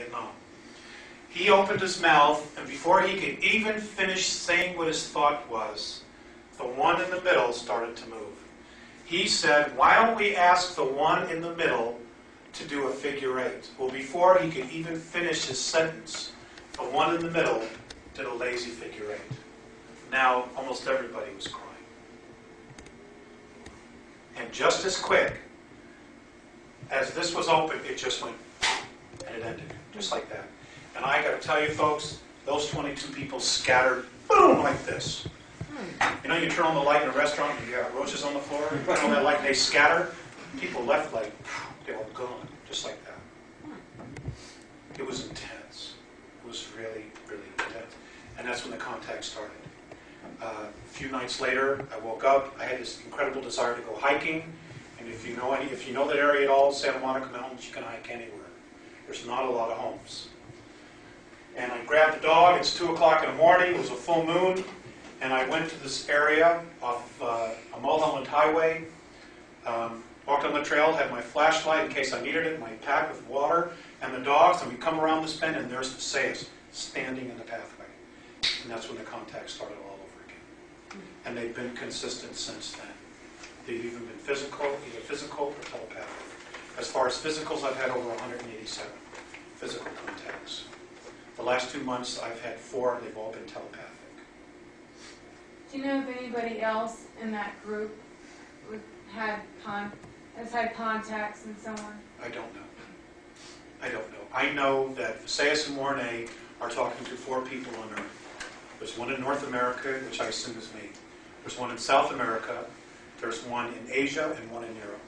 Vietnam. He opened his mouth, and before he could even finish saying what his thought was, the one in the middle started to move. He said, "Why don't we ask the one in the middle to do a figure eight?" Well, before he could even finish his sentence, the one in the middle did a lazy figure eight. Now, almost everybody was crying. And just as quick as this was open, it just went, and it ended, just like that. And I got to tell you, folks, those 22 people scattered, boom, like this. You know, you turn on the light in a restaurant and you got roaches on the floor, you turn on that light and they scatter. People left like, they were gone, just like that. It was intense. It was really, really intense. And that's when the contact started. A few nights later, I woke up. I had this incredible desire to go hiking. And if you know that area at all, Santa Monica Mountains, you can hike anywhere. There's not a lot of homes. And I grabbed the dog. It's 2 o'clock in the morning. It was a full moon. And I went to this area off a Mulholland Highway. Walked on the trail, had my flashlight in case I needed it, my pack with water, and the dogs. And we come around this bend, and there's the Sayas standing in the pathway. And that's when the contact started all over again. And they've been consistent since then. They've even been physical, either physical or telepathic. As far as physicals, I've had over 187 physical contacts. The last 2 months, I've had 4. They've all been telepathic. Do you know if anybody else in that group has had contacts and so on? I don't know. I don't know. I know that Sayas and Mornay are talking to 4 people on Earth. There's one in North America, which I assume is me. There's one in South America. There's one in Asia and one in Europe.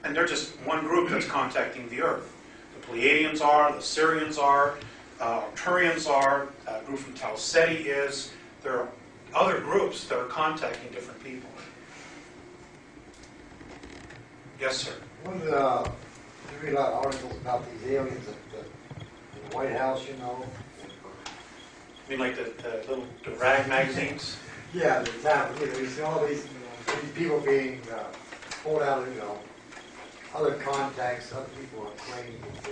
And they're just one group that's contacting the Earth. The Pleiadians are, the Syrians are, Arcturians are, a group from Tau Ceti is. There are other groups that are contacting different people. Yes, sir. You read a lot of articles about these aliens in the White House, you know. You mean like the rag magazines? Yeah, the tab, you know, you see all these people being pulled out of, you know, other contacts, other people are claiming that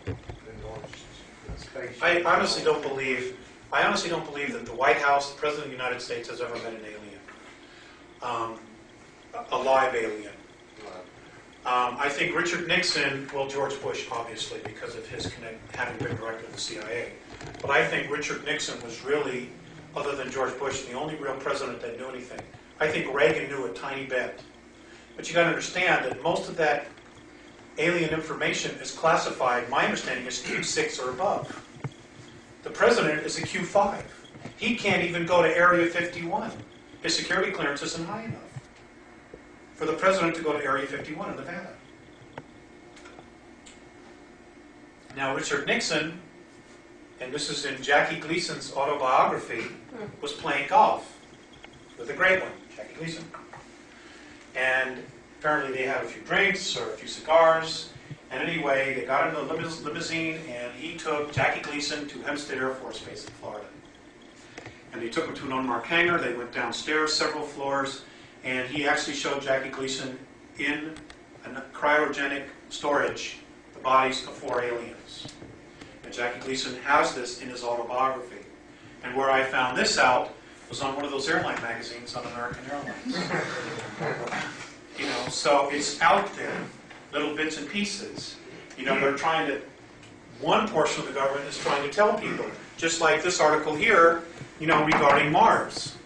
they've been going to space. I honestly don't believe that the White House, the President of the United States, has ever met an alien. A live alien. I think Richard Nixon, well, George Bush, obviously, because of his having been director of the CIA. But I think Richard Nixon was really, other than George Bush, the only real president that knew anything. I think Reagan knew a tiny bit. But you got to understand that most of that alien information is classified, my understanding is Q6 or above. The president is a Q5. He can't even go to Area 51. His security clearance isn't high enough for the president to go to Area 51 in Nevada. Now, Richard Nixon, and this is in Jackie Gleason's autobiography, was playing golf with a great one, Jackie Gleason. And apparently they had a few drinks or a few cigars. And anyway, they got in a limousine, and he took Jackie Gleason to Hempstead Air Force Base in Florida. And they took him to an unmarked hangar. They went downstairs several floors, and he actually showed Jackie Gleason in a cryogenic storage the bodies of 4 aliens. And Jackie Gleason has this in his autobiography. And where I found this out was on one of those airline magazines on American Airlines. You know, so it's out there, little bits and pieces. You know, they're trying to, one portion of the government is trying to tell people, just like this article here, you know, regarding Mars.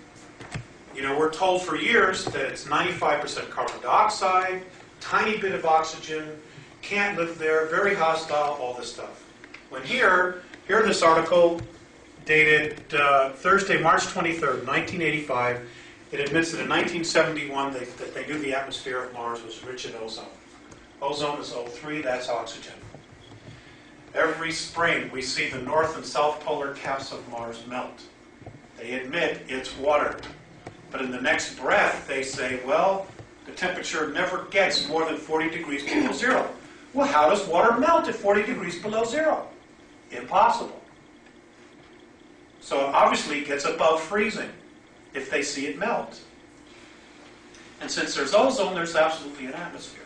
You know, we're told for years that it's 95% carbon dioxide, tiny bit of oxygen, can't live there, very hostile, all this stuff. When here this article dated Thursday, March 23rd, 1985, it admits that in 1971 that they knew the atmosphere of Mars was rich in ozone. Ozone is O3, that's oxygen. Every spring we see the north and south polar caps of Mars melt. They admit it's water. But in the next breath they say, well, the temperature never gets more than 40 degrees below zero. Well, how does water melt at 40 degrees below zero? Impossible. So it obviously gets above freezing if they see it melt. And since there's ozone, there's absolutely an atmosphere.